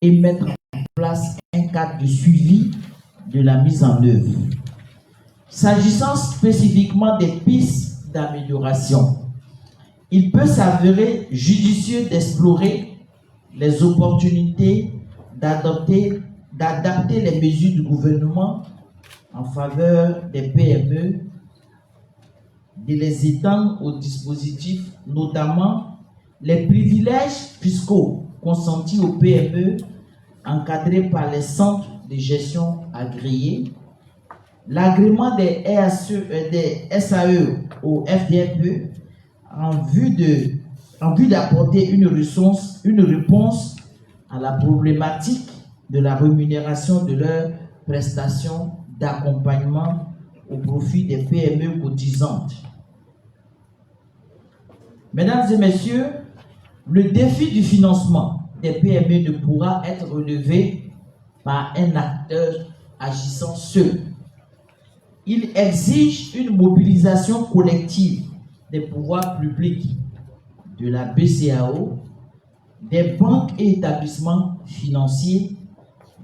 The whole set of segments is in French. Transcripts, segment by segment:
et mettre en place un cadre de suivi de la mise en œuvre. S'agissant spécifiquement des pistes d'amélioration, il peut s'avérer judicieux d'explorer les opportunités d'adapter les mesures du gouvernement en faveur des PME, de les étendre aux dispositifs, notamment les privilèges fiscaux consentis aux PME encadrés par les centres de gestion agréés, l'agrément des SAE au FDFE en vue d'apporter une réponse à la problématique de la rémunération de leurs prestations d'accompagnement au profit des PME cotisantes. Mesdames et messieurs, le défi du financement des PME ne pourra être relevé par un acteur agissant seul. Il exige une mobilisation collective des pouvoirs publics, de la BCAO, des banques et établissements financiers,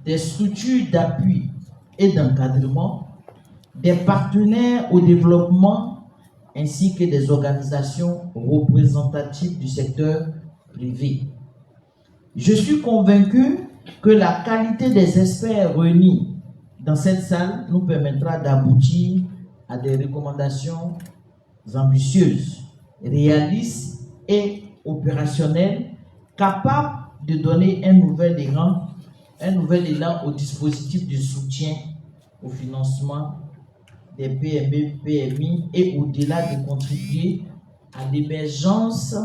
des structures d'appui et d'encadrement, des partenaires au développement ainsi que des organisations représentatives du secteur privé. Je suis convaincu que la qualité des experts réunis dans cette salle nous permettra d'aboutir à des recommandations ambitieuses, réalistes et opérationnelles, capables de donner un nouvel élan au dispositif de soutien au financement des PME, PMI et au-delà de contribuer à l'émergence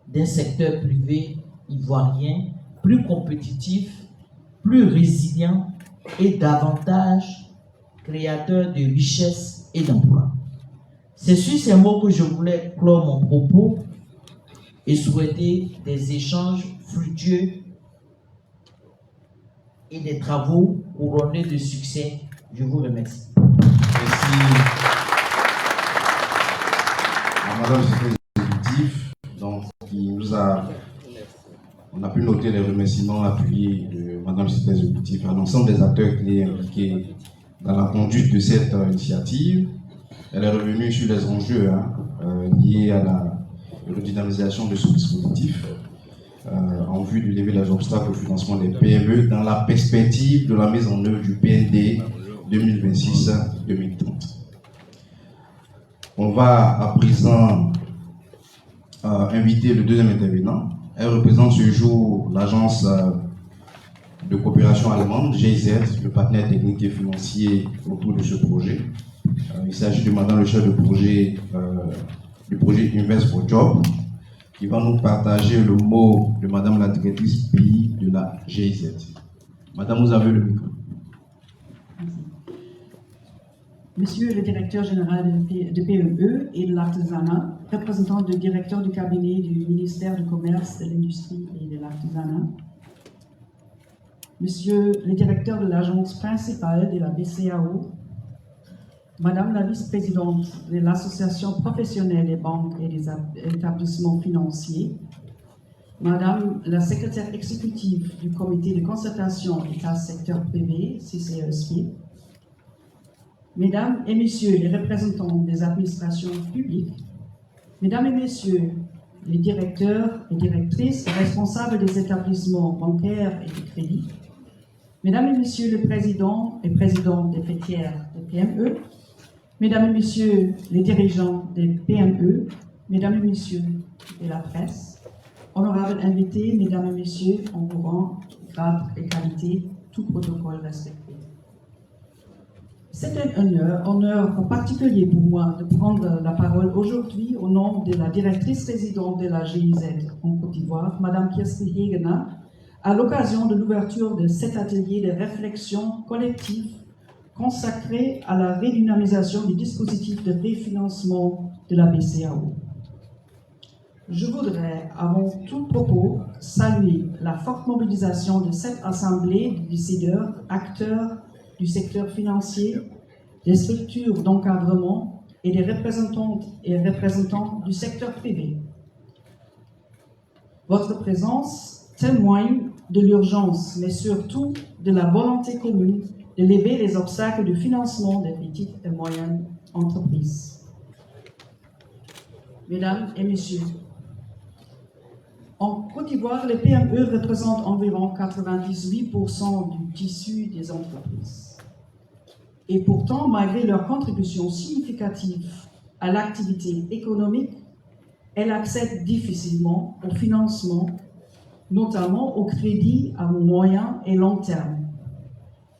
d'un secteur privé ivoirien plus compétitif, plus résilient et davantage créateur de richesses et d'emplois. C'est sur ces mots que je voulais clore mon propos et souhaiter des échanges fructueux et des travaux couronnés de succès. Je vous remercie. Merci à Madame le secrétaire exécutif, donc, on a pu noter les remerciements appuyés de Madame le secrétaire exécutif à l'ensemble des acteurs clés impliqués dans la conduite de cette initiative. Elle est revenue sur les enjeux liés à la redynamisation de ce dispositif en vue de lever les obstacles au financement des PME dans la perspective de la mise en œuvre du PND 2026-2030. On va à présent inviter le deuxième intervenant. Elle représente ce jour l'agence de coopération allemande, GIZ, le partenaire technique et financier autour de ce projet. Il s'agit de Madame le chef de projet du projet Invest for Job, qui va nous partager le mot de Madame la directrice pays de la GIZ. Madame, vous avez le micro. Monsieur le directeur général de PME et de l'artisanat, représentant du directeur du cabinet du ministère du Commerce, de l'Industrie et de l'Artisanat, Monsieur le directeur de l'agence principale de la BCAO, Madame la vice-présidente de l'Association professionnelle des banques et des établissements financiers, Madame la secrétaire exécutive du comité de concertation État-secteur privé, CCESP, Mesdames et Messieurs les représentants des administrations publiques, Mesdames et Messieurs les directeurs et directrices responsables des établissements bancaires et de crédit, Mesdames et Messieurs les présidents et présidentes des fêtières des PME, Mesdames et Messieurs les dirigeants des PME, Mesdames et Messieurs de la presse, honorables invités, Mesdames et Messieurs, en vos rangs, grades et qualités, tout protocole respecté. C'est un honneur en particulier pour moi de prendre la parole aujourd'hui au nom de la directrice résidente de la GIZ en Côte d'Ivoire, Madame Kirsti Hegener, à l'occasion de l'ouverture de cet atelier de réflexion collective consacré à la redynamisation du dispositif de préfinancement de la BCAO. Je voudrais, avant tout propos, saluer la forte mobilisation de cette assemblée de décideurs, acteurs du secteur financier, des structures d'encadrement et des représentantes et représentants du secteur privé. Votre présence témoigne de l'urgence, mais surtout de la volonté commune de lever les obstacles du financement des petites et moyennes entreprises. Mesdames et messieurs, en Côte d'Ivoire, les PME représentent environ 98% du tissu des entreprises. Et pourtant, malgré leur contribution significative à l'activité économique, elles accèdent difficilement au financement, notamment au crédit à moyen et long terme.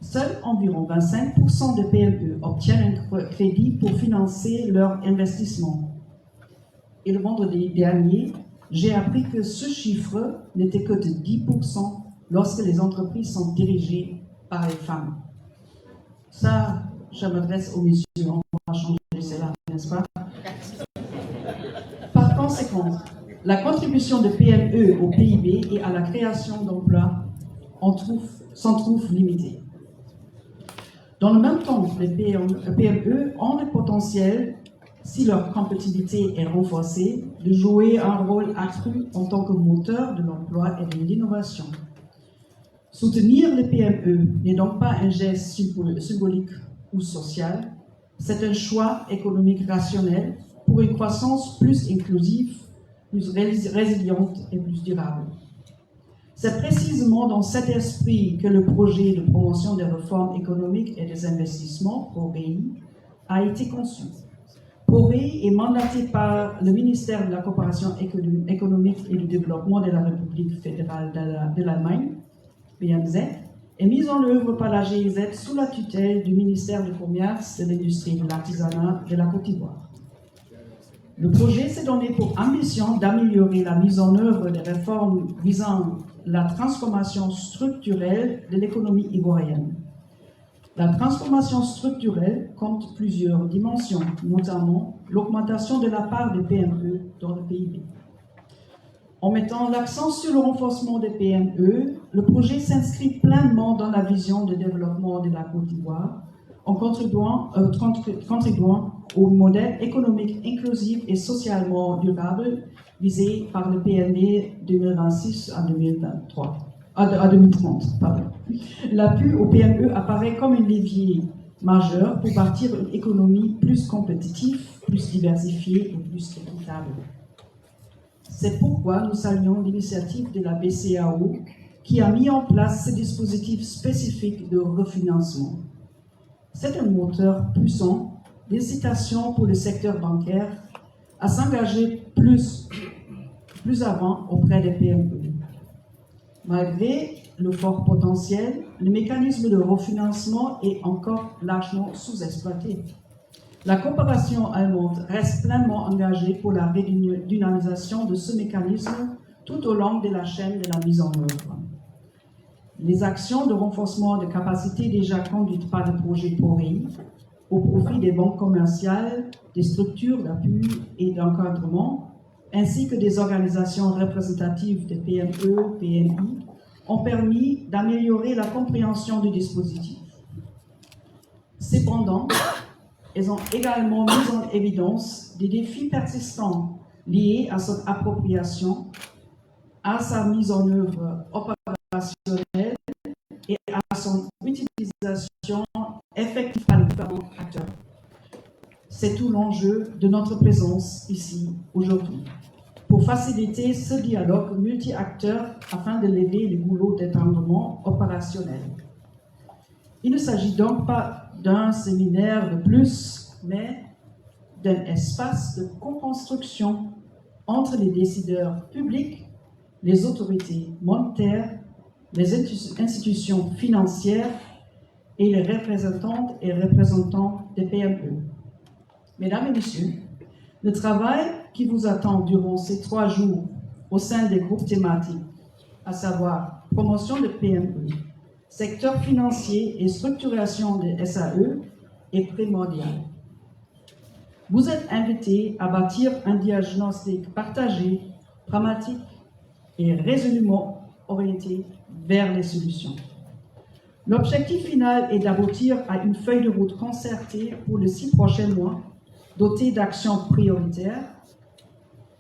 Seuls environ 25% des PME obtiennent un crédit pour financer leur investissement. Et le vendredi dernier, j'ai appris que ce chiffre n'était que de 10% lorsque les entreprises sont dirigées par les femmes. Ça, je m'adresse aux messieurs, on va changer cela, n'est-ce pas? Par conséquent, la contribution de PME au PIB et à la création d'emplois s'en trouve limitée. Dans le même temps, les PME ont le potentiel, si leur compétitivité est renforcée, de jouer un rôle accru en tant que moteur de l'emploi et de l'innovation. Soutenir les PME n'est donc pas un geste symbolique ou social, c'est un choix économique rationnel pour une croissance plus inclusive, plus résiliente et plus durable. C'est précisément dans cet esprit que le projet de promotion des réformes économiques et des investissements, PROREI, a été conçu. PROREI est mandaté par le ministère de la Coopération économique et du Développement de la République fédérale de l'Allemagne, BMZ, et mis en œuvre par la GIZ sous la tutelle du ministère du Commerce, de l'Industrie et de l'Artisanat de la Côte d'Ivoire. Le projet s'est donné pour ambition d'améliorer la mise en œuvre des réformes visant la transformation structurelle de l'économie ivoirienne. La transformation structurelle compte plusieurs dimensions, notamment l'augmentation de la part des PME dans le PIB. En mettant l'accent sur le renforcement des PME, le projet s'inscrit pleinement dans la vision de développement de la Côte d'Ivoire, en contribuant au modèle économique inclusif et socialement durable visé par le PNB 2026 à 2030. L'appui aux PME apparaît comme un levier majeur pour bâtir une économie plus compétitive, plus diversifiée et plus équitable. C'est pourquoi nous saluons l'initiative de la BCAO qui a mis en place ce dispositif spécifique de refinancement. C'est un moteur puissant d'incitation pour le secteur bancaire à s'engager plus avant auprès des PME. Malgré le fort potentiel, le mécanisme de refinancement est encore largement sous-exploité. La coopération allemande reste pleinement engagée pour la redynamisation de ce mécanisme tout au long de la chaîne de la mise en œuvre. Les actions de renforcement de capacités déjà conduites par le projet PROREI au profit des banques commerciales, des structures d'appui et d'encadrement, ainsi que des organisations représentatives des PME, PMI, ont permis d'améliorer la compréhension du dispositif. Cependant, elles ont également mis en évidence des défis persistants liés à son appropriation, à sa mise en œuvre opérationnelle et à son utilisation effective par les différents acteurs. C'est tout l'enjeu de notre présence ici aujourd'hui, pour faciliter ce dialogue multi-acteurs afin de lever les boulots d'étendement opérationnel. Il ne s'agit donc pas d'un séminaire de plus, mais d'un espace de co-construction entre les décideurs publics, les autorités monétaires, les institutions financières et les représentantes et représentants des PME. Mesdames et messieurs, le travail qui vous attend durant ces 3 jours au sein des groupes thématiques, à savoir promotion de PME, secteur financier et structuration des SAE, est primordial. Vous êtes invités à bâtir un diagnostic partagé, pragmatique et résolument orienté vers les solutions. L'objectif final est d'aboutir à une feuille de route concertée pour les 6 prochains mois, dotée d'actions prioritaires,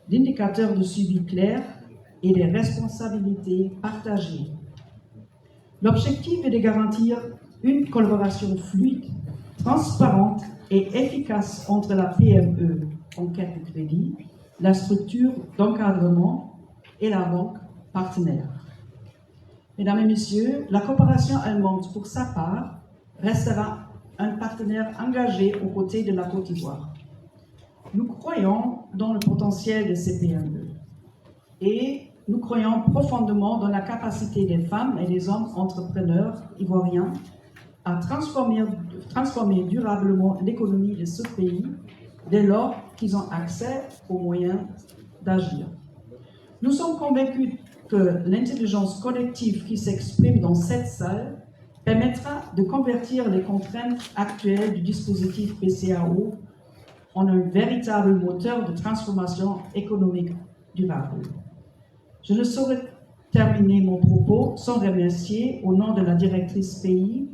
d'indicateurs de suivi clairs et des responsabilités partagées L'objectif est de garantir une collaboration fluide, transparente et efficace entre la PME en quête de crédit, la structure d'encadrement et la banque partenaire. Mesdames et messieurs, la coopération allemande, pour sa part, restera un partenaire engagé aux côtés de la Côte d'Ivoire. Nous croyons dans le potentiel de ces PME et nous croyons profondément dans la capacité des femmes et des hommes entrepreneurs ivoiriens à transformer durablement l'économie de ce pays dès lors qu'ils ont accès aux moyens d'agir. Nous sommes convaincus que l'intelligence collective qui s'exprime dans cette salle permettra de convertir les contraintes actuelles du dispositif BCAO en un véritable moteur de transformation économique durable. Je ne saurais terminer mon propos sans remercier, au nom de la directrice pays,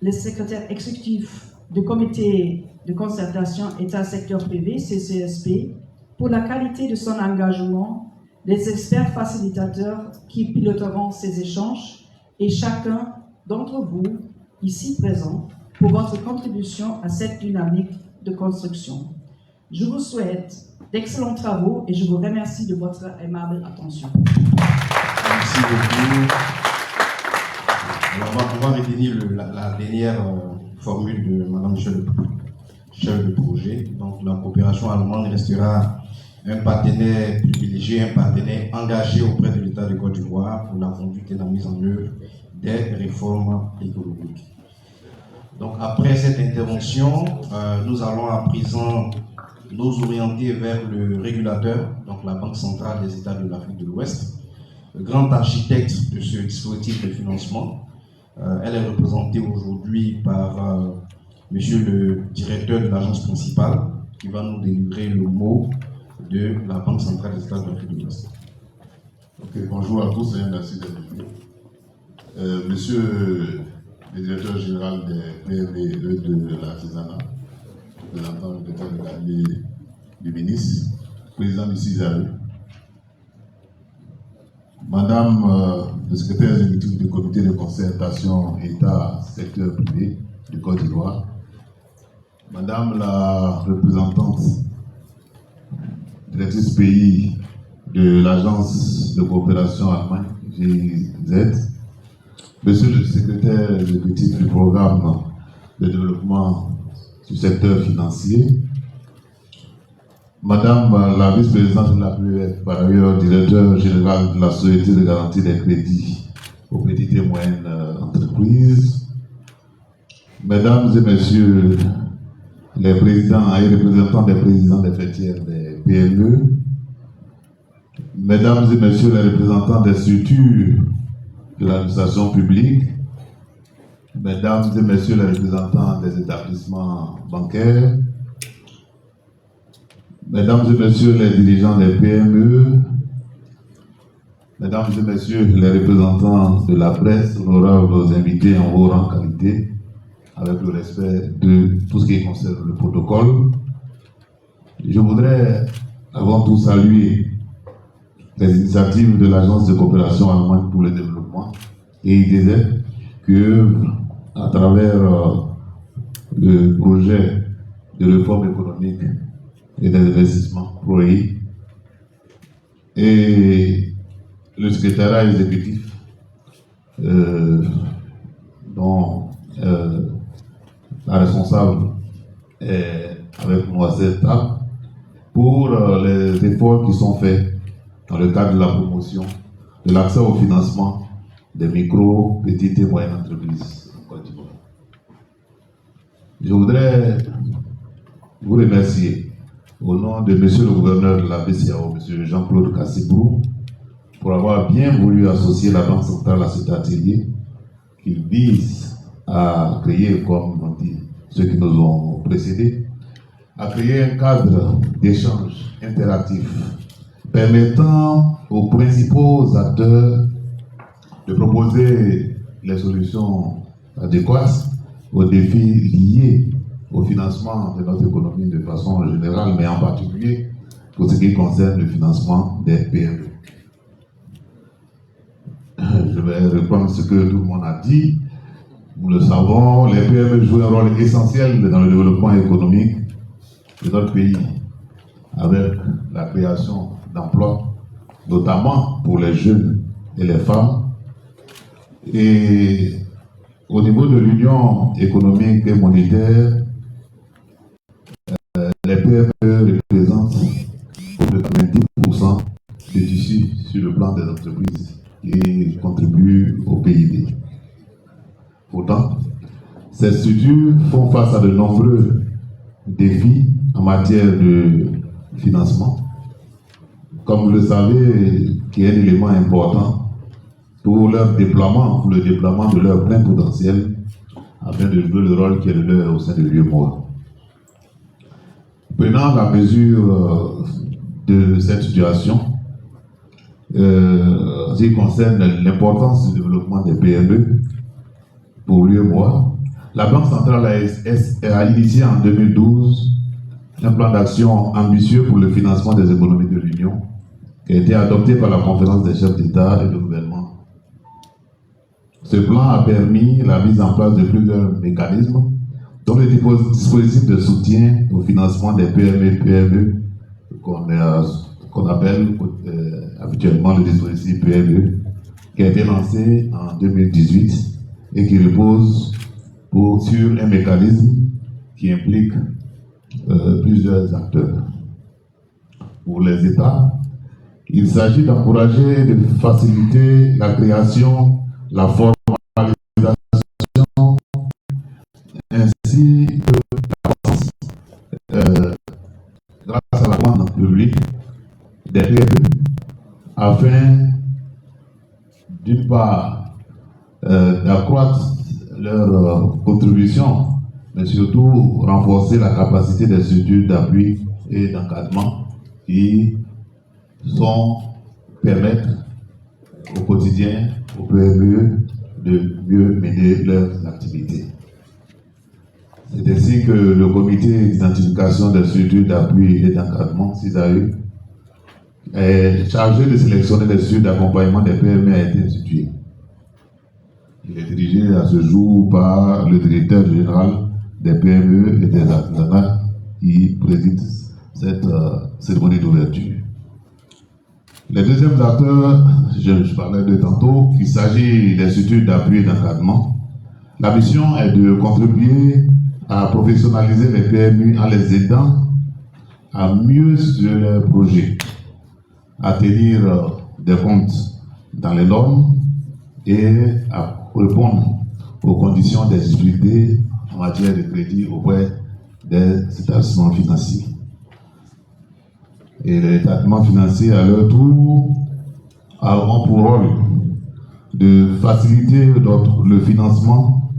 le secrétaire exécutif du comité de concertation État-secteur privé, CCSP, pour la qualité de son engagement, les experts facilitateurs qui piloteront ces échanges et chacun d'entre vous, ici présents, pour votre contribution à cette dynamique de construction. Je vous souhaite d'excellents travaux et je vous remercie de votre aimable attention. Merci beaucoup. Alors, on va retenir la dernière formule de Mme chef de projet. Donc, la coopération allemande restera un partenaire privilégié, un partenaire engagé auprès de l'État de Côte d'Ivoire pour la conduite et la mise en œuvre des réformes économiques. Donc, après cette intervention, nous allons à présent nous orienter vers le régulateur, donc la Banque centrale des États de l'Afrique de l'Ouest, le grand architecte de ce dispositif de financement. Elle est représentée aujourd'hui par monsieur le directeur de l'agence principale qui va nous délivrer le mot de la Banque centrale des États de l'Afrique de l'Ouest. Bonjour à tous et merci d'être venus. Monsieur le directeur général des PME de l'artisanat, représentant le directeur de cabinet du ministre, président du CISAE, Madame le secrétaire exécutif du comité de concertation État-secteur privé du Côte d'Ivoire, Madame la représentante directrice pays de l'agence de coopération Allemagne, GIZ, Monsieur le secrétaire exécutif du programme de développement du secteur financier, Madame la vice-présidente de la PEF, par ailleurs directeur général de la Société de garantie des crédits aux petites et moyennes entreprises, Mesdames et Messieurs les présidents et représentants des présidents des fêtières des PME, Mesdames et Messieurs les représentants des structures de l'administration publique, Mesdames et Messieurs les représentants des établissements bancaires, Mesdames et Messieurs les dirigeants des PME, Mesdames et Messieurs les représentants de la presse, honorables invités en haut rang qualité, avec le respect de tout ce qui concerne le protocole, je voudrais avant tout saluer les initiatives de l'Agence de coopération allemande pour le développement et IDZ qui œuvre à travers le projet de réforme économique et d'investissement PROI et le secrétariat exécutif dont la responsable est avec moi à cette table pour les efforts qui sont faits dans le cadre de la promotion de l'accès au financement des micro, petites et moyennes entreprises en Côte d'Ivoire. Je voudrais vous remercier au nom de Monsieur le gouverneur de la BCAO, Monsieur Jean-Claude Cassibrou, pour avoir bien voulu associer la Banque centrale à cet atelier qui vise à créer, comme on dit ceux qui nous ont précédés, à créer un cadre d'échange interactif permettant aux principaux acteurs de proposer les solutions adéquates aux défis liés au financement de notre économie de façon générale, mais en particulier pour ce qui concerne le financement des PME. je vais reprendre ce que tout le monde a dit. Nous le savons, les PME jouent un rôle essentiel dans le développement économique de notre pays, avec la création d'emplois, notamment pour les jeunes et les femmes. Et au niveau de l'Union économique et monétaire, les PME représentent plus de 90% du tissu sur le plan des entreprises et contribuent au PIB. Pourtant, ces structures font face à de nombreux défis en matière de financement, comme vous le savez, qui est un élément important pour leur déploiement, pour le déploiement de leur plein potentiel, afin de jouer le rôle qui est le leur au sein de l'UEMOA. Prenant la mesure de cette situation, en ce qui concerne l'importance du développement des PME pour l'UEMOA, la Banque centrale a initié en 2012 un plan d'action ambitieux pour le financement des économies de l'Union qui a été adopté par la conférence des chefs d'État et de gouvernement. Ce plan a permis la mise en place de plusieurs mécanismes, dont le dispositif de soutien au financement des PME qu'on appelle habituellement le dispositif PME, qui a été lancé en 2018 et qui repose sur un mécanisme qui implique plusieurs acteurs. Pour les États, il s'agit d'encourager et de faciliter la création, la formalisation, ainsi que la croissance grâce à la commande publique des PME, afin d'une part d'accroître leur contribution, mais surtout renforcer la capacité des structures d'appui et d'encadrement qui permettent au quotidien aux PME de mieux mener leurs activités. C'est ainsi que le comité d'identification des structures d'appui et d'encadrement, CISAE, est chargé de sélectionner les structures d'accompagnement des PME a été institué. Il est dirigé à ce jour par le directeur général des PME et des artisanats qui préside cette cérémonie d'ouverture. Les deuxièmes acteurs, je parlais de tantôt, il s'agit des structures d'appui et d'encadrement. La mission est de contribuer à professionnaliser les PME en les aidant à mieux sur leurs projets, à tenir des comptes dans les normes et à répondre aux conditions d'exigibilité en matière de crédit auprès des établissements financiers. Et les établissements financiers, à leur tour, auront pour rôle de faciliter le financement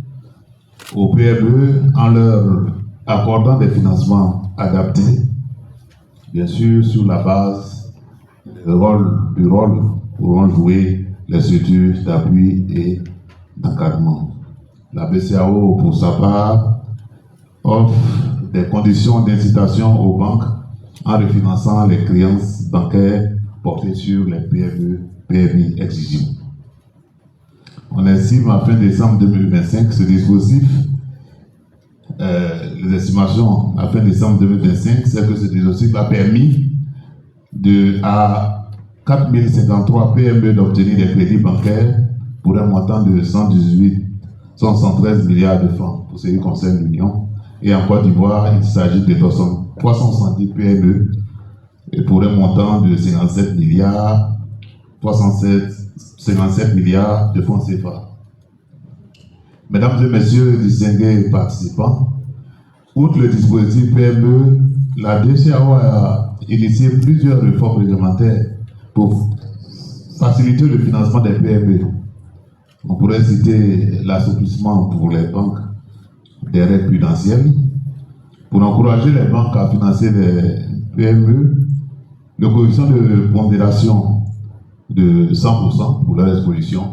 aux PME en leur accordant des financements adaptés, bien sûr sur la base du rôle pourront jouer les structures d'appui et d'encadrement. La BCAO, pour sa part, offre des conditions d'incitation aux banques en refinançant les créances bancaires portées sur les PMI exigibles. On estime à fin décembre 2025 ce dispositif, les estimations à fin décembre 2025, c'est que ce dispositif a permis à 4053 PME d'obtenir des crédits bancaires pour un montant de 113 milliards de francs pour ce qui concerne l'Union. Et en Côte d'Ivoire, il s'agit de 370 PME et pour un montant de 57 milliards de francs CFA. Mesdames et messieurs distingués participants, outre le dispositif PME, la DCAO a initié plusieurs réformes réglementaires pour faciliter le financement des PME. On pourrait citer l'assouplissement pour les banques des règles prudentielles, pour encourager les banques à financer les PME, le coefficient de pondération de 100% pour leur exposition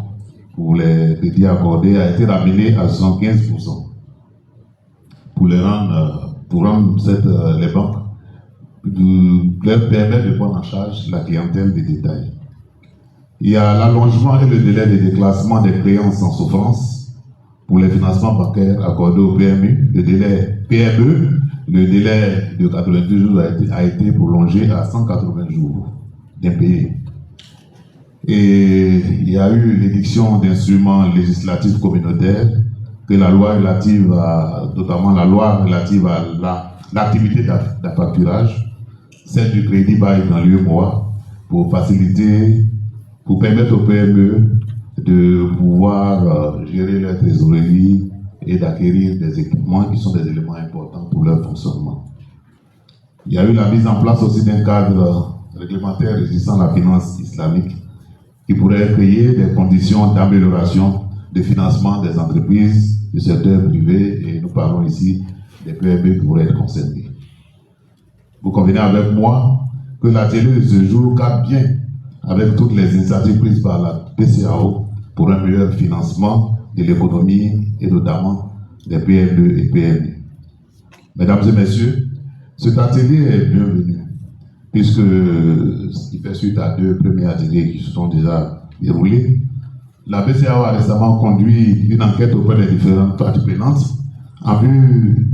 pour les crédits accordés a été ramené à 115% pour rendre les banques leur permettre de prendre en charge la clientèle des détails. Il y a l'allongement et le délai de déclassement des créances en souffrance pour les financements bancaires accordés au PME. Le délai PME, le délai de 82 jours a été prolongé à 180 jours d'impayés. Et il y a eu l'édiction d'instruments législatifs communautaires que la loi relative à, notamment la loi relative à l'activité d'affacturage, celle du crédit bail dans l'UEMOA, pour faciliter, pour permettre aux PME de pouvoir gérer leur trésorerie et d'acquérir des équipements qui sont des éléments importants pour leur fonctionnement. Il y a eu la mise en place aussi d'un cadre réglementaire régissant la finance islamique qui pourrait créer des conditions d'amélioration de financement des entreprises du secteur privé, et nous parlons ici des PME qui pourraient être concernées. Vous convenez avec moi que l'atelier de ce jour cadre bien avec toutes les initiatives prises par la BCEAO pour un meilleur financement de l'économie et notamment des PME et PMI. Mesdames et messieurs, cet atelier est bienvenu puisqu'il fait suite à 2 premiers ateliers qui se sont déjà déroulés. La BCEAO a récemment conduit une enquête auprès des différentes parties prenantes en vue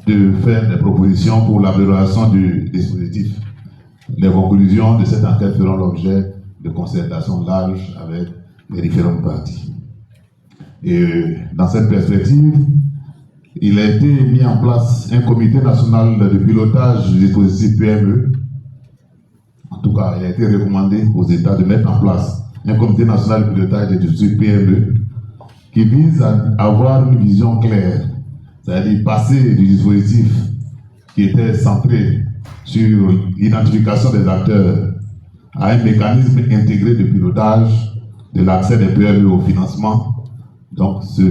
de faire des propositions pour l'amélioration du dispositif. Les conclusions de cette enquête feront l'objet de concertations larges avec les différentes parties. Et dans cette perspective, il a été mis en place un comité national de pilotage du dispositif PME. En tout cas, il a été recommandé aux États de mettre en place un comité national de pilotage du dispositif PME qui vise à avoir une vision claire, c'est-à-dire passer du dispositif qui était centré sur l'identification des acteurs à un mécanisme intégré de pilotage de l'accès des PME au financement. Donc, ce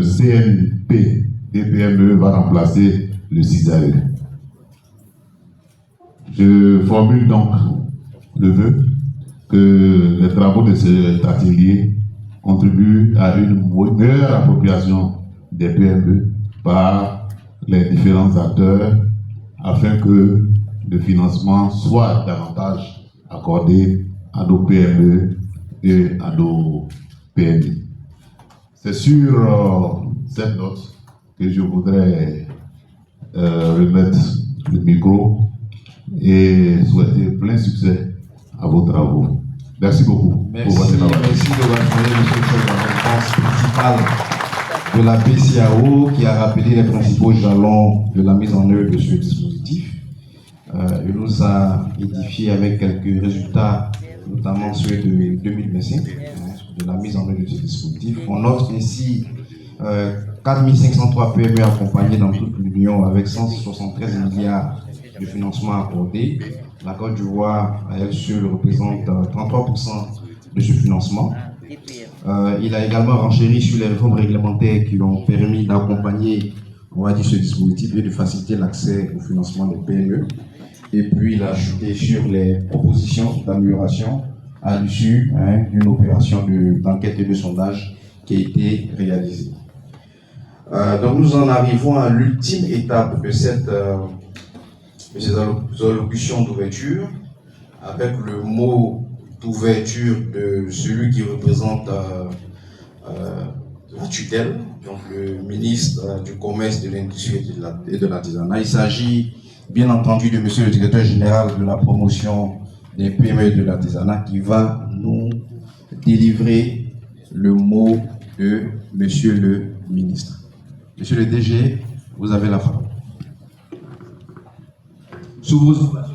CNP des PME va remplacer le CISAE. Je formule donc le vœu que les travaux de cet atelier contribuent à une meilleure appropriation des PME par les différents acteurs afin que le financement soit davantage accordé à nos PME et à nos PMI. C'est sur cette note que je voudrais remettre le micro et souhaiter plein succès à vos travaux. Merci beaucoup. Merci de votre la réponse principale de la BCEAO qui a rappelé les principaux jalons de la mise en œuvre de ce dispositif. Il nous a édifié avec quelques résultats, notamment ceux de 2025, de la mise en œuvre de ce dispositif. On note ainsi 4503 PME accompagnés dans toute l'Union avec 173 milliards de financement accordé. La Côte d'Ivoire, à elle seule, représente 33% de ce financement. Il a également renchéri sur les réformes réglementaires qui ont permis d'accompagner, on va dire, ce dispositif et de faciliter l'accès au financement des PME. Et puis, il a ajouté sur les propositions d'amélioration à l'issue d'une opération d'enquête et de sondage qui a été réalisée. Donc, nous en arrivons à l'ultime étape de ces allocutions d'ouverture, avec le mot d'ouverture de celui qui représente la tutelle, donc le ministre du Commerce, de l'Industrie et de l'Artisanat. Il s'agit bien entendu de monsieur le directeur général de la promotion des PME et de l'artisanat qui va nous délivrer le mot de monsieur le ministre. Monsieur le DG, vous avez la parole. Sous vos observations.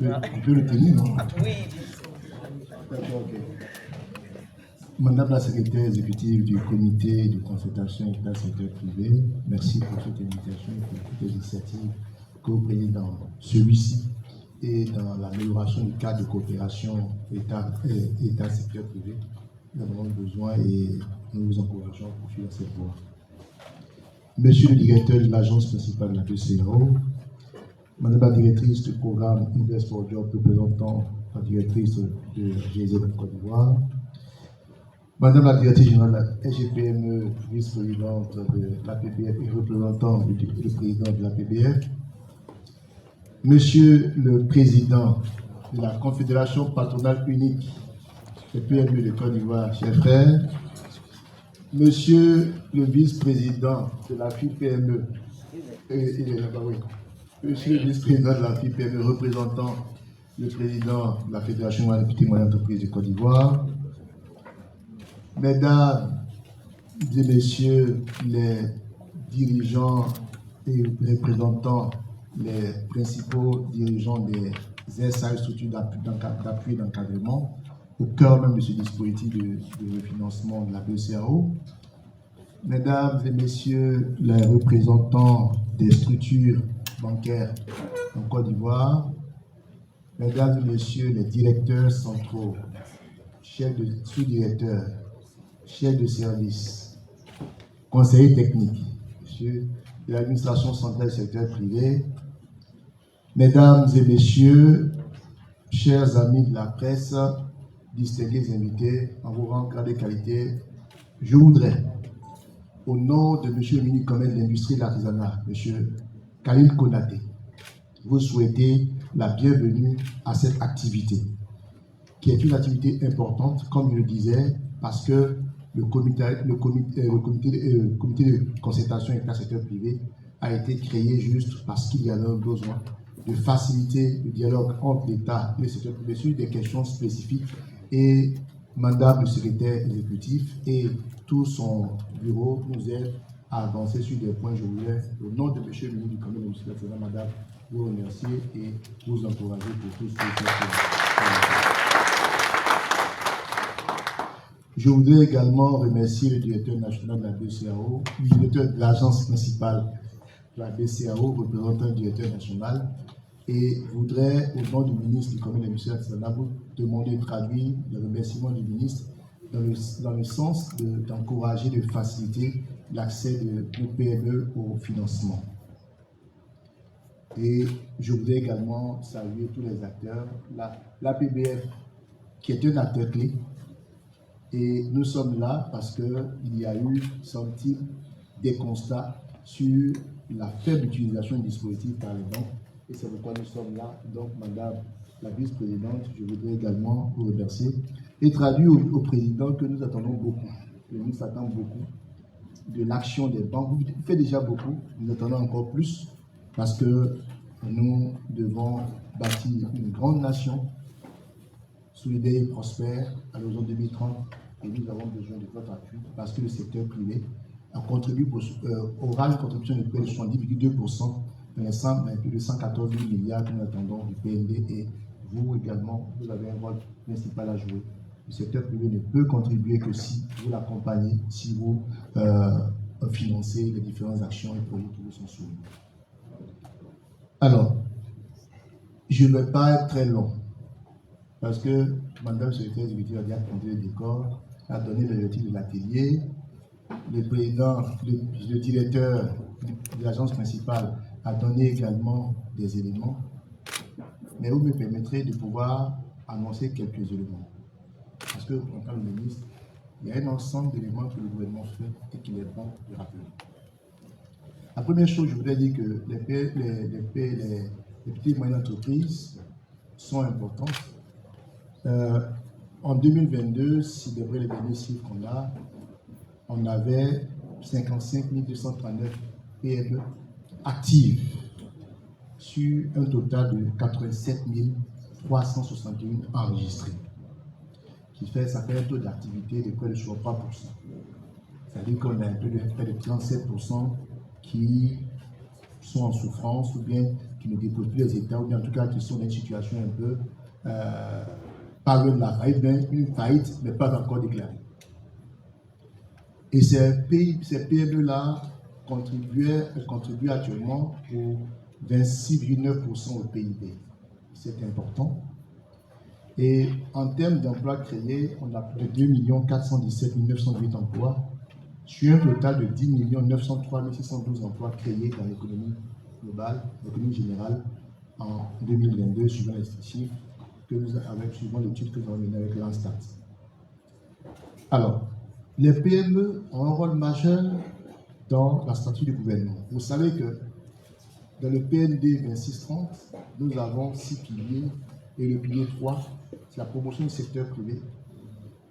Je peux le tenir, non? Oui. D'accord, ok. Madame la secrétaire exécutive du comité de concertation État-secteur privé, merci pour cette invitation et pour toutes les initiatives que vous prenez dans celui-ci et dans l'amélioration du cadre de coopération État-secteur privé. Nous avons besoin et nous vous encourageons à poursuivre cette voie. Monsieur le directeur de l'agence principale de la BCEAO, Madame la directrice du programme Invest for Job, représentant la directrice de GIZ de Côte d'Ivoire, Madame la directrice générale de la SGPME, vice-présidente de la PBF et représentant du président de la PBF, Monsieur le Président de la Confédération patronale unique des PME de Côte d'Ivoire, chers frères, Monsieur le vice-président de la FIPME, Monsieur le vice-président de la FIPME représentant le président de la Fédération des petites et moyennes entreprises de Côte d'Ivoire, Mesdames et Messieurs les dirigeants et représentants, les principaux dirigeants des SAE, structures d'appui et d'encadrement, au cœur même de ce dispositif de refinancement de la BCAO, Mesdames et Messieurs les représentants des structures bancaires en Côte d'Ivoire, Mesdames et Messieurs les directeurs centraux, chefs de sous-directeurs, chefs de service, conseillers techniques, messieurs de l'administration centrale du secteur privé, Mesdames et Messieurs, chers amis de la presse, distingués invités, en vos rangs, grades et qualités, je voudrais, au nom de M. le ministre du Commerce, de l'Industrie et de l'Artisanat, M. Khalil Konaté, vous souhaiter la bienvenue à cette activité, qui est une activité importante, comme je le disais, parce que le comité de concertation avec le secteur privé a été créé juste parce qu'il y avait un besoin de faciliter le dialogue entre l'État et le secteur privé sur des questions spécifiques. Et Madame le secrétaire exécutif et tout son bureau nous aident à avancer sur des points. Je voulais, au nom de M. le ministre du Commerce et de l'Industrie, Madame, vous remercier et vous encourager pour tout ce que vous faites. Je voudrais également remercier le directeur national de la BCAO, le directeur de l'agence principale de la BCAO, représentant le directeur national, et voudrais, au nom du ministre du Commerce et de l'Industrie, vous demander de traduire le remerciement du ministre dans le sens d'encourager, de faciliter l'accès de nos PME au financement. Et je voudrais également saluer tous les acteurs, la PBF, qui est un acteur clé. Et nous sommes là parce qu'il y a eu, semble-t-il, des constats sur la faible utilisation du dispositif par les banques. Et c'est pourquoi nous sommes là. Donc, Madame la vice-présidente, je voudrais également vous remercier et traduire au président que nous attendons beaucoup. Le ministre attend beaucoup de l'action des banques. Vous faites déjà beaucoup, nous attendons encore plus parce que nous devons bâtir une grande nation solidaire et prospère à l'horizon 2030 et nous avons besoin de votre appui parce que le secteur privé aura une contribution de près de 70,2% dans les plus de 114 000 milliards que nous attendons du PNB et vous également, vous avez un rôle principal à jouer. Le secteur privé ne peut contribuer que si vous l'accompagnez, si vous financez les différentes actions et projets qui vous sont soumis. Alors, je ne vais pas être très long parce que Madame le secrétaire exécutif a déjà compté le décor, a donné le titre de l'atelier. Le président, le directeur de l'agence principale a donné également des éléments. Mais vous me permettrez de pouvoir annoncer quelques éléments. Parce que, en tant que ministre, il y a un ensemble d'éléments que le gouvernement fait et qu'il est bon de rappeler. La première chose, je voudrais dire que les petites et moyennes entreprises sont importantes. En 2022, si d'après les derniers chiffres qu'on a, on avait 55 239 PME actives sur un total de 87 361 enregistrés. Ça fait un taux d'activité de près de 3%. C'est-à-dire qu'on a un taux de près de 37% qui sont en souffrance ou bien qui ne déposent plus les États ou bien en tout cas qui sont dans une situation un peu pas loin de la faillite, mais une faillite mais pas encore déclarée. Et ces PME-là contribuent actuellement pour 26,9% au PIB. C'est important. Et en termes d'emplois créés, on a plus de 2 417 908 emplois sur un total de 10 903 612 emplois créés dans l'économie globale, l'économie générale en 2022, suivant les chiffres suivant l'étude que nous avons menée avec l'Anstat. Alors, les PME ont un rôle majeur dans la stratégie du gouvernement. Vous savez que dans le PND 2630, nous avons 6 piliers et le pilier 3, c'est la promotion du secteur privé,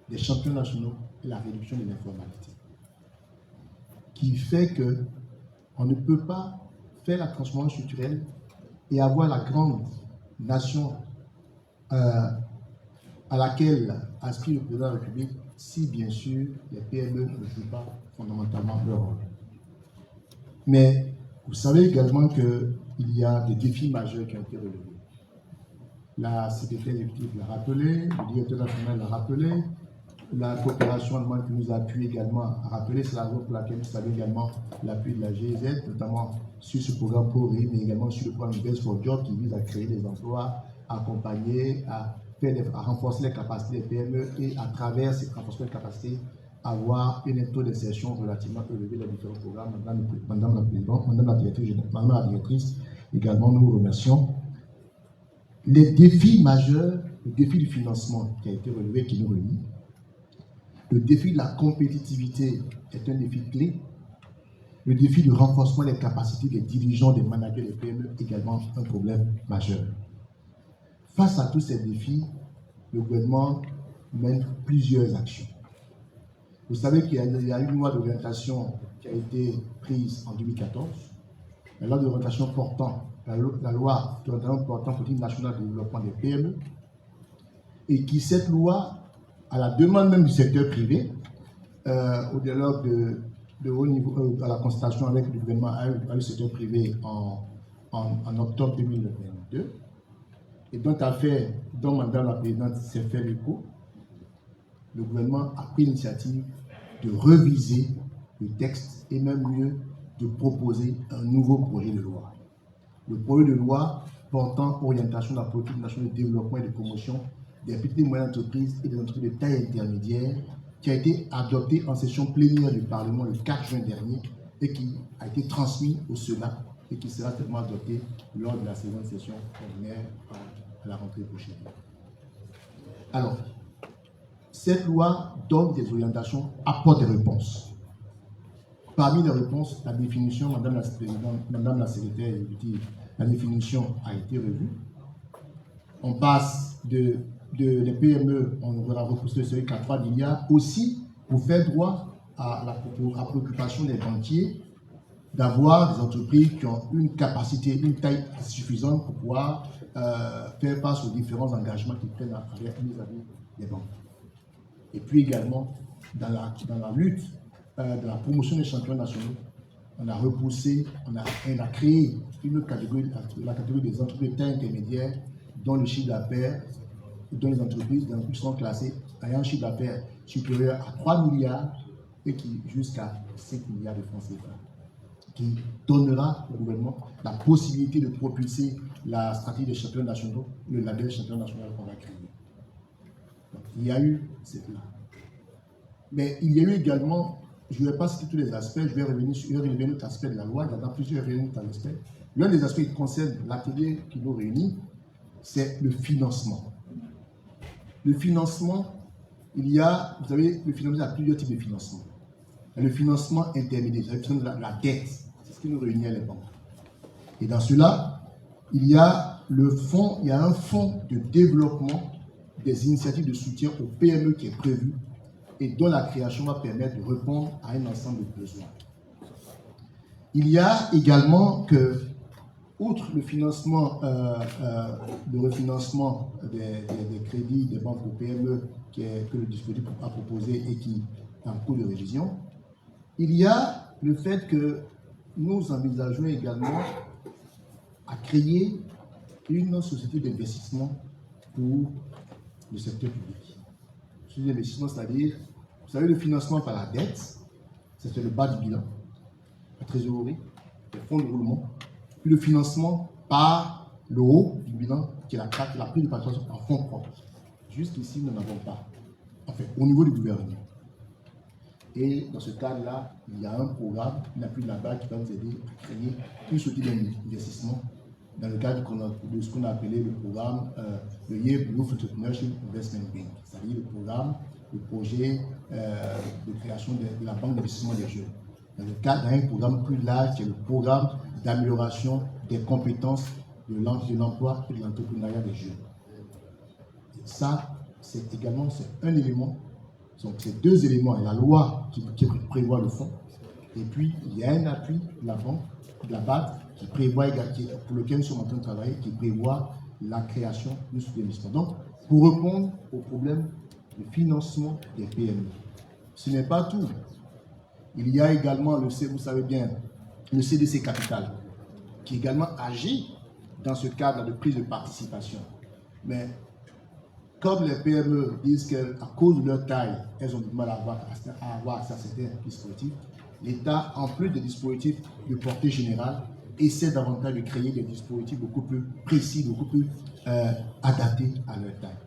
des champions nationaux et la réduction de l'informalité. Qui fait qu'on ne peut pas faire la transformation structurelle et avoir la grande nation à laquelle aspire le président de la République si, bien sûr, les PME ne jouent pas fondamentalement leur rôle. Mais vous savez également qu'il y a des défis majeurs qui ont été relevés. La secrétaire exécutive l'a rappelé, le directeur national l'a rappelé, la coopération allemande qui nous appuie également a rappelé, c'est la raison pour laquelle vous savez également l'appui de la GIZ, notamment sur ce programme PORI, mais également sur le programme Invest for Jobs qui vise à créer des emplois, à accompagner, à renforcer les capacités des PME et à travers ces renforcements de capacités, avoir un taux d'insertion relativement élevé dans les différents programmes. Madame la Présidente, Madame la Directrice, également nous vous remercions. Les défis majeurs, le défi du financement qui a été relevé, qui nous réunit, le défi de la compétitivité est un défi clé. Le défi du renforcement des capacités des dirigeants, des managers des PME est également un problème majeur. Face à tous ces défis, le gouvernement mène plusieurs actions. Vous savez qu'il y a une loi d'orientation qui a été prise en 2014, la loi d'orientation portant la loi d'orientation portant politique nationale de développement des PME, et qui, cette loi, à la demande même du secteur privé, au dialogue de haut niveau, à la concertation avec le gouvernement, avec le secteur privé en octobre 2022, et dont Madame la Présidente s'est fait l'écho, le gouvernement a pris l'initiative de reviser le texte et même mieux de proposer un nouveau projet de loi. Le projet de loi portant orientation de la politique nationale de développement et de promotion des petites et moyennes entreprises et des entreprises de taille intermédiaire, qui a été adopté en session plénière du Parlement le 4 juin dernier et qui a été transmis au Sénat et qui sera certainement adopté lors de la seconde session ordinaire à la rentrée prochaine. Alors, cette loi donne des orientations, apporte des réponses. Parmi les réponses, la définition, Madame la secrétaire exécutive, la définition a été revue. On passe des PME, on va repousser celui qu'à 3 milliards, aussi pour faire droit à la préoccupation des banquiers d'avoir des entreprises qui ont une capacité, une taille suffisante pour pouvoir faire face aux différents engagements qu'ils prennent vis-à-vis des banques. Et puis également, dans la lutte de la promotion des champions nationaux, on a repoussé, on a créé une catégorie, la catégorie des entreprises de taille intermédiaire, dont le chiffre d'affaires, dont les entreprises sont classées ayant un chiffre d'affaires supérieur à 3 milliards et qui jusqu'à 5 milliards de francs CFA, qui donnera au gouvernement la possibilité de propulser la stratégie des champions nationaux, le label champion national qu'on va créer. Donc, il y a eu cette là. Mais il y a eu également, je ne vais pas citer tous les aspects, je vais revenir sur un autre aspect de la loi, il y en a plusieurs aspects. L'un des aspects qui concerne l'atelier qui nous réunit, c'est le financement. Le financement, vous savez, le financement, il y a plusieurs types de financement. Il y a le financement intermédiaire, le financement de la dette, c'est ce qui nous réunit à les banques. Et dans cela, il y a un fonds de développement des initiatives de soutien aux PME qui est prévu et dont la création va permettre de répondre à un ensemble de besoins. Il y a également que, outre le financement, le refinancement des crédits des banques aux PME que le dispositif a proposé et qui est en cours de révision, il y a le fait que nous envisageons également à créer une société d'investissement pour le secteur public. Société d'investissement, c'est-à-dire, vous savez, le financement par la dette, c'est le bas du bilan, la trésorerie, les fonds de roulement, puis le financement par le haut du bilan, qui est la prise de participation en fonds propres. Jusqu'ici, nous n'en avons pas, enfin, au niveau du gouvernement. Et dans ce cadre-là, il y a un programme, une appui de la BAC qui va nous aider à créer une société d'investissement dans le cadre de ce qu'on a appelé le programme le Year Growth Entrepreneurship Investment Bank, c'est-à-dire le programme le projet de création de la banque d'investissement des jeunes. Dans le cadre d'un programme plus large, c'est le programme d'amélioration des compétences de l'emploi et de l'entrepreneuriat des jeunes. Et ça, c'est également un élément. Donc, c'est deux éléments. Il y a la loi qui prévoit le fonds, et puis il y a un appui de la banque, de la BAD, qui prévoit, pour lequel nous sommes en train de travailler, qui prévoit la création de ce investissement. Donc, pour répondre au problème de financement des PME, ce n'est pas tout. Il y a également, vous savez bien, le CDC Capital, qui également agit dans ce cadre de prise de participation. Mais comme les PME disent qu'à cause de leur taille, elles ont du mal à avoir accès à certains dispositifs, l'État, en plus des dispositifs de portée générale, essaie davantage de créer des dispositifs beaucoup plus précis, beaucoup plus adaptés à leur taille.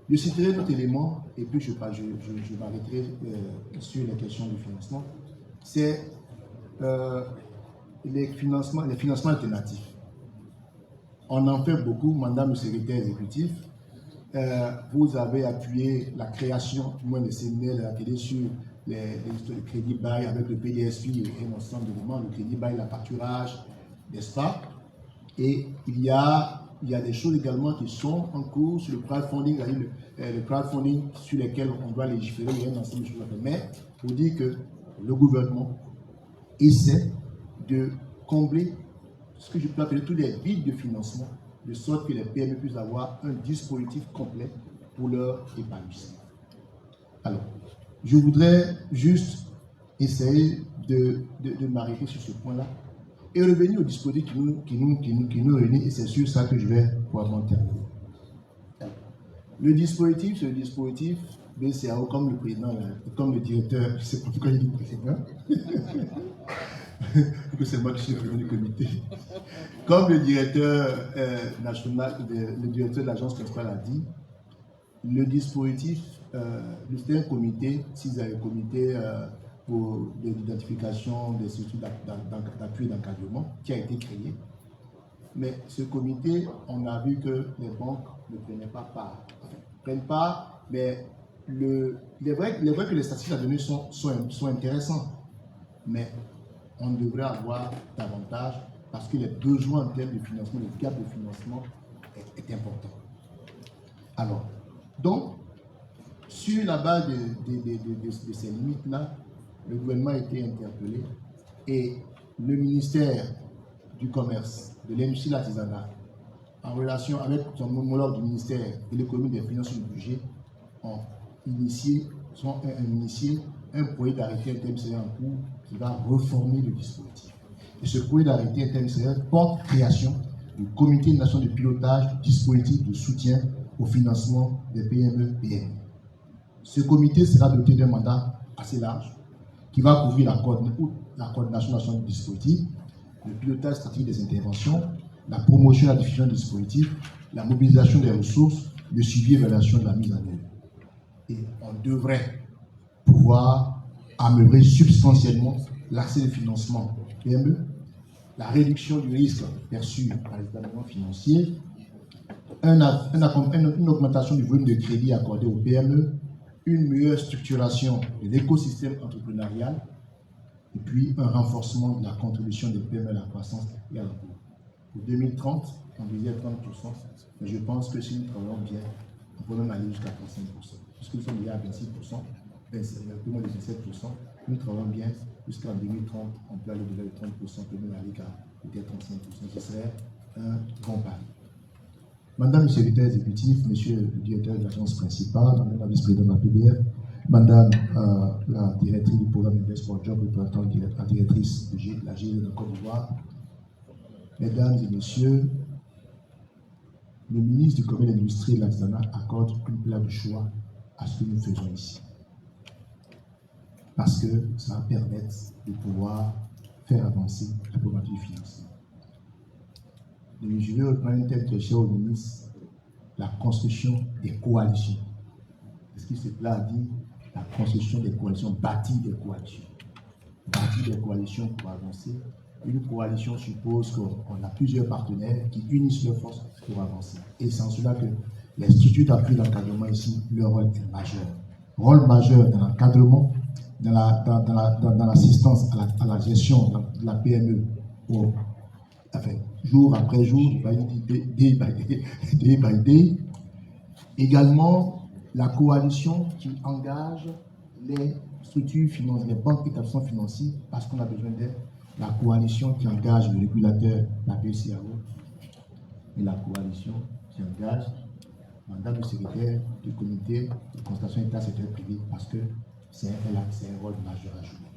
Je citerai un autre élément, et puis je m'arrêterai sur les questions du financement. C'est les financements alternatifs. On en fait beaucoup, madame le secrétaire exécutif. Vous avez appuyé la création, moins des séminaires, la télé sur les crédits bail avec le PDSP et un ensemble d'éléments, le crédit bail, la pâturage, n'est-ce pas? Et il y a des choses également qui sont en cours sur le crowdfunding, le crowdfunding sur lesquels on doit légiférer, il y a un ensemble de choses à faire. Mais pour dire que le gouvernement essaie de combler ce que je peux appeler tous les vides de financement, de sorte que les PME puissent avoir un dispositif complet pour leur épanouissement. Alors, je voudrais juste essayer de m'arrêter sur ce point-là et revenir au dispositif qui nous réunit, et c'est sur ça que je vais pouvoir terminer. Le dispositif, c'est le dispositif BCAO, comme le président, comme le directeur, je ne sais pas pourquoi il dit président, que c'est moi qui suis le président du comité. Comme le directeur national, le directeur de l'agence principale a dit, le dispositif, c'était un comité, s'ils avaient un comité pour l'identification des structures d'appui et d'encadrement qui a été créé. Mais ce comité, on a vu que les banques ne prenaient pas part. Enfin, prennent part, mais il est vrai que les statistiques à donner sont intéressants. Mais on devrait avoir davantage parce que les besoins en termes de financement, le gap de financement est important. Alors, donc, sur la base de ces limites-là, le gouvernement a été interpellé et le ministère du Commerce, de l'industrie de l'artisanat, en relation avec son homologue du ministère de l'économie, des finances et du budget, ont initié un projet d'arrêté interministériel en cours qui va reformer le dispositif. Et ce projet d'arrêté interministériel porte création du Comité national de pilotage du dispositif de soutien au financement des PME-PME. Ce comité sera doté d'un mandat assez large qui va couvrir la coordination nationale du dispositif, le pilotage stratégique des interventions, la promotion et la diffusion du dispositif, la mobilisation des ressources, le suivi et l'évaluation de la mise en œuvre. Et on devrait pouvoir améliorer substantiellement l'accès au financement PME, la réduction du risque perçu par les établissements financiers, une augmentation du volume de crédit accordé aux PME, une meilleure structuration de l'écosystème entrepreneurial et puis un renforcement de la contribution des PME à la croissance et à l'emploi. Pour 2030, on disait 30%, mais je pense que si nous travaillons bien, on peut même aller jusqu'à 35%. Puisque nous sommes déjà à 26%, un peu moins de 17%, nous travaillons bien jusqu'en 2030, on peut aller au-delà de 30%, on peut même aller à peut-être 35%. Ce serait un grand pari. Madame le secrétaire exécutif, monsieur le directeur de l'agence principale, madame la vice-présidente de la PBF, madame la directrice du programme Invest for Job, la directrice de la GIE de Côte d'Ivoire, mesdames et messieurs, le ministre du Commerce, de l'Industrie et de l'Artisanat accorde une place de choix à ce que nous faisons ici. Parce que ça va permettre de pouvoir faire avancer la problématique du financement. Je vais reprendre une telle question au ministre, la construction des coalitions. Ce qui se plaît à dire, la construction des coalitions, bâtir des coalitions. Bâtir des coalitions pour avancer. Une coalition suppose qu'on a plusieurs partenaires qui unissent leurs forces pour avancer. Et c'est en cela que les structures d'appui d'encadrement ici, leur rôle est majeur. rôle majeur dans l'encadrement, dans l'assistance à la gestion de la PME, jour après jour, day by day. Également, la coalition qui engage les structures financières, les banques et établissements financiers, parce qu'on a besoin d'elle. La coalition qui engage le régulateur, la BCAO, et la coalition qui engage Madame le secrétaire du comité de constatation État secteur privé, parce que c'est un rôle majeur à jouer.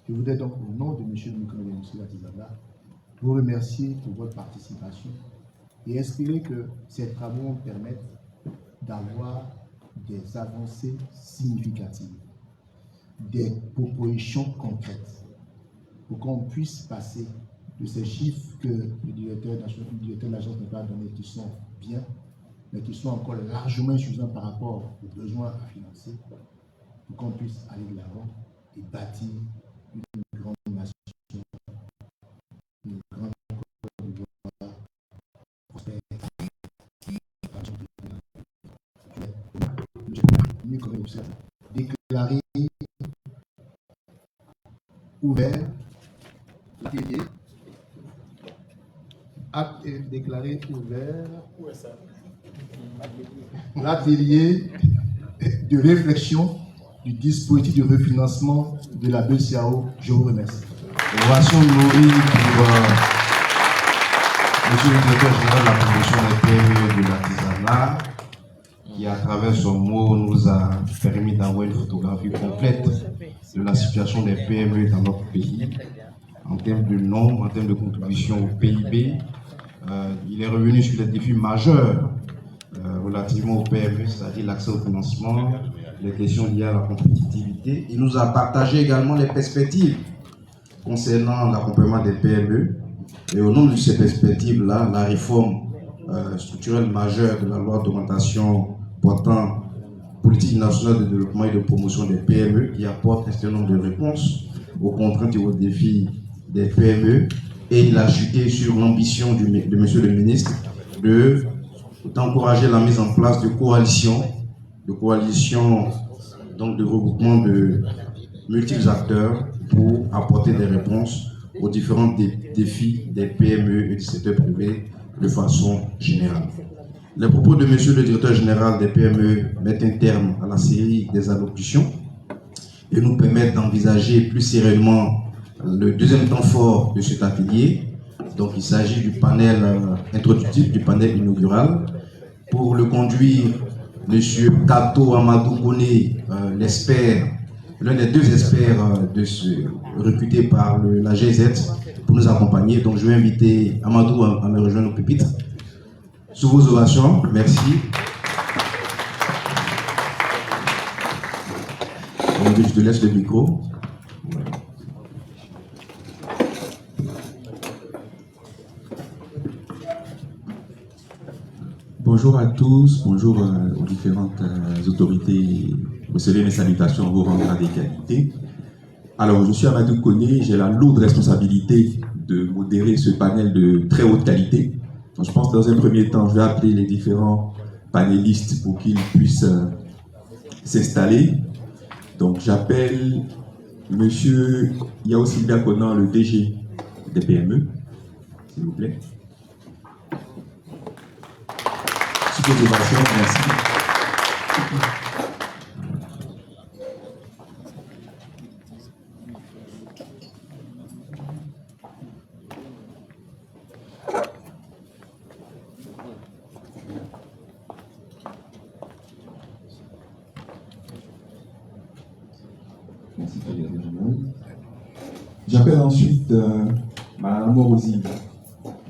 Je voudrais donc, au nom de M. le ministre Atizana, vous remercier pour votre participation et espérer que ces travaux permettent d'avoir des avancées significatives, des propositions concrètes, pour qu'on puisse passer de ces chiffres que le directeur de l'agence n'a pas donné, qui sont bien, mais qui sont encore largement insuffisants par rapport aux besoins à financer, pour qu'on puisse aller de l'avant et bâtir une grande nation, une grande Côte d'Ivoire prospère. Déclarer ouvert l'atelier de réflexion du dispositif de refinancement de la BCAO. Je vous remercie. Ovation nourrie pour Monsieur le directeur général de la promotion des PME de l'artisanat, qui à travers son mot nous a permis d'avoir une photographie complète de la situation des PME dans notre pays, en termes de nombre, en termes de contribution au PIB. Il est revenu sur les défis majeurs relativement au PME, c'est-à-dire l'accès au financement, les questions liées à la compétitivité. Il nous a partagé également les perspectives concernant l'accompagnement des PME. Et au nom de ces perspectives-là, la réforme structurelle majeure de la loi d'orientation portant politique nationale de développement et de promotion des PME, qui apporte un certain nombre de réponses aux contraintes et aux défis des PME. Et il a chuté sur l'ambition de Monsieur le ministre d'encourager la mise en place de coalitions, donc de regroupement de multiples acteurs pour apporter des réponses aux différents défis des PME et du secteur privé de façon générale. Les propos de Monsieur le directeur général des PME mettent un terme à la série des allocutions et nous permettent d'envisager plus sereinement le deuxième temps fort de cet atelier. Donc il s'agit du panel introductif, du panel inaugural. Pour le conduire, M. Kato Amadou Kone, l'expert, l'un des deux experts recrutés par la GZ pour nous accompagner. Donc je vais inviter Amadou à me rejoindre au pupitre. Sous vos ovations, merci. Je te laisse le micro. Bonjour à tous, bonjour aux différentes autorités. Recevez mes salutations en vos rangs et qualités. Alors, je suis Amadou Kone, j'ai la lourde responsabilité de modérer ce panel de très haute qualité. Donc, je pense que dans un premier temps, je vais appeler les différents panélistes pour qu'ils puissent s'installer. Donc, j'appelle Monsieur Yao Sylvia Conan, le DG des PME, s'il vous plaît. Merci. Merci, j'appelle ensuite Mme Morosi,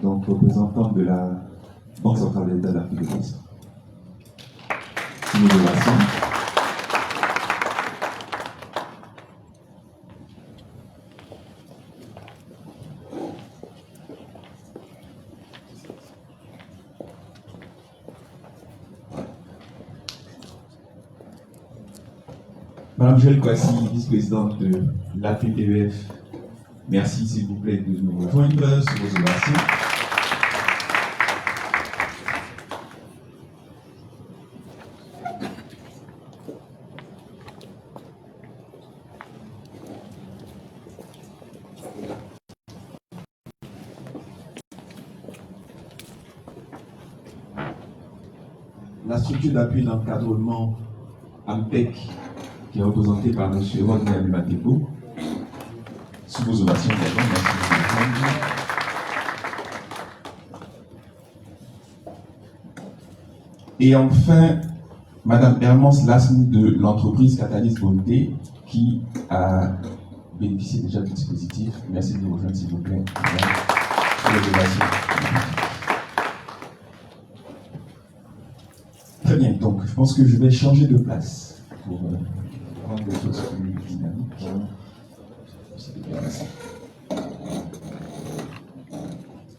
donc représentante de la Banque centrale d'État d'Afrique de l'Ouest. Madame Joëlle Kwasi, vice-présidente de l'APPEF, merci s'il vous plaît de nous rejoindre sur vos ovations. la structure d'appui d'encadrement AMTEC, qui est représentée par M. Rodney Abimateko. Sous vos ovations également, merci. Et enfin, Madame Hermance Lasmi de l'entreprise Catalyse Bonté, qui a bénéficié déjà du dispositif. Merci de nous rejoindre, s'il vous plaît. Très bien, donc je pense que je vais changer de place pour rendre les choses plus dynamiques.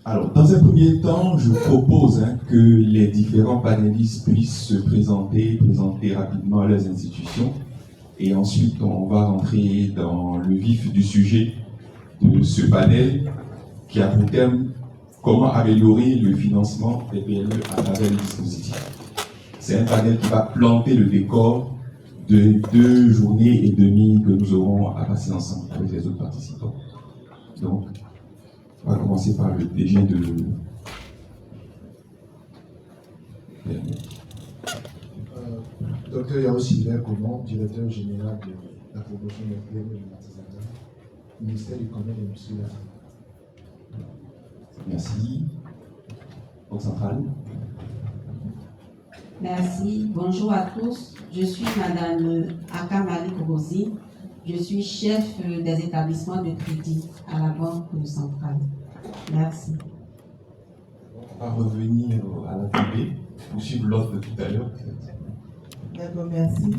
Alors, dans un premier temps, je propose que les différents panélistes puissent se présenter rapidement leurs institutions. Et ensuite, on va rentrer dans le vif du sujet de ce panel qui a pour thème comment améliorer le financement des PME à travers le dispositif. C'est un panel qui va planter le décor de 2 journées et demie que nous aurons à passer ensemble avec les autres participants. Donc, on va commencer par le DG de PME. Dr Yao Silver Gaumont, directeur général de la promotion des PME et de l'artisanat, ministère du Commerce et de l'Industrie. Merci. Banque centrale. Merci. Bonjour à tous. Je suis Madame Akamalik Rosi. Je suis chef des établissements de crédit à la Banque centrale. Merci. On va revenir à la télé pour suivre l'autre de tout à l'heure. D'accord, merci.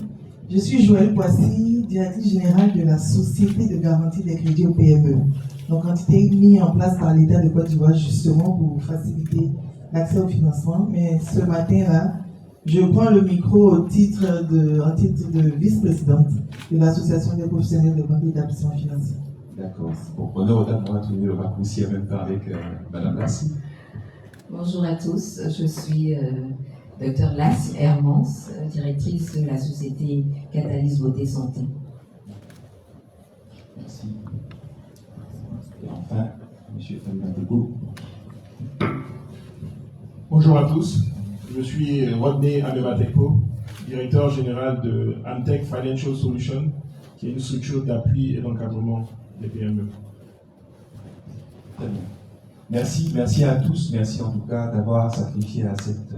Je suis Joëlle Poissy, directrice générale de la Société de garantie des crédits aux PME. Donc, entité mise en place par l'État de Côte d'Ivoire justement pour faciliter l'accès au financement. Mais ce matin-là, je prends le micro en titre de vice-présidente de l'Association des professionnels de banque et d'établissements financiers. D'accord. Bon, honneur aux dames, on va trouver le raccourci en même temps avec Madame Lassi. Bonjour à tous, je suis Dr Lassi Hermance, directrice de la société Catalyse Beauté Santé. Merci. Et enfin, M. Abimateko. Bonjour à tous, je suis Rodney Abimateko, directeur général de AMTEC Financial Solutions, qui est une structure d'appui et d'encadrement des PME. Très bien. Merci à tous. Merci en tout cas d'avoir sacrifié à cette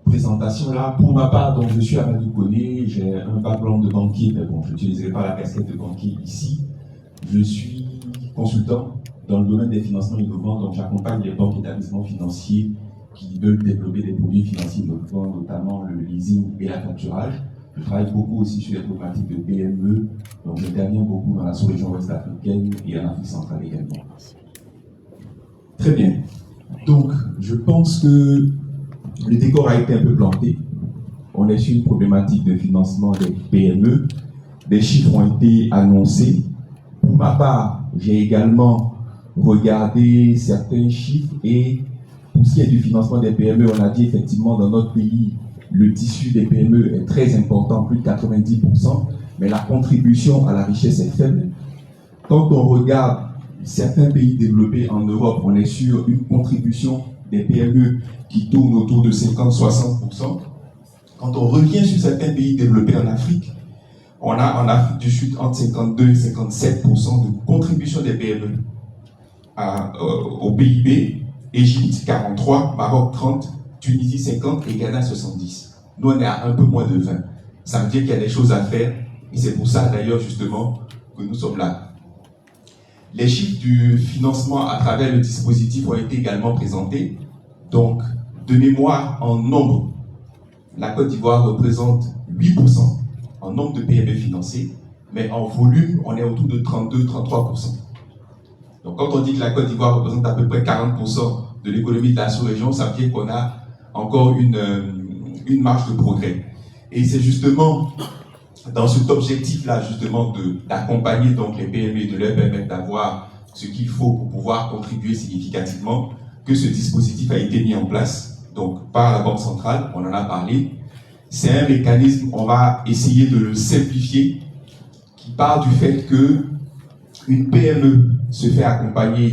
présentation-là. Pour ma part, donc, je suis Amadou Koné, j'ai un background de banquier, mais bon, je n'utiliserai pas la casquette de banquier ici. Je suis consultant dans le domaine des financements innovants, donc j'accompagne les banques et établissements financiers qui veulent développer des produits financiers innovants, notamment le leasing et la facturage. Je travaille beaucoup aussi sur les problématiques de PME, donc j'interviens beaucoup dans la sous-région ouest africaine et en Afrique centrale également. Très bien. Donc, je pense que le décor a été un peu planté. On est sur une problématique de financement des PME. Des chiffres ont été annoncés. Pour ma part, j'ai également regardé certains chiffres et pour ce qui est du financement des PME, on a dit effectivement dans notre pays, le tissu des PME est très important, plus de 90%, mais la contribution à la richesse est faible. Quand on regarde certains pays développés en Europe, on est sur une contribution des PME qui tourne autour de 50-60%. Quand on revient sur certains pays développés en Afrique, on a en Afrique du Sud entre 52 et 57% de contribution des PME au PIB, Égypte 43, Maroc 30, Tunisie 50 et Ghana 70. Nous, on est à un peu moins de 20. Ça veut dire qu'il y a des choses à faire et c'est pour ça d'ailleurs justement que nous sommes là. Les chiffres du financement à travers le dispositif ont été également présentés. Donc, de mémoire, en nombre, la Côte d'Ivoire représente 8% en nombre de PME financés, mais en volume, on est autour de 32-33%. Donc, quand on dit que la Côte d'Ivoire représente à peu près 40% de l'économie de la sous-région, ça veut dire qu'on a encore une marge de progrès. Et c'est justement dans cet objectif-là, justement, d'accompagner donc les PME et de leur permettre d'avoir ce qu'il faut pour pouvoir contribuer significativement, que ce dispositif a été mis en place, donc par la Banque centrale, on en a parlé. C'est un mécanisme, on va essayer de le simplifier, qui part du fait que une PME se fait accompagner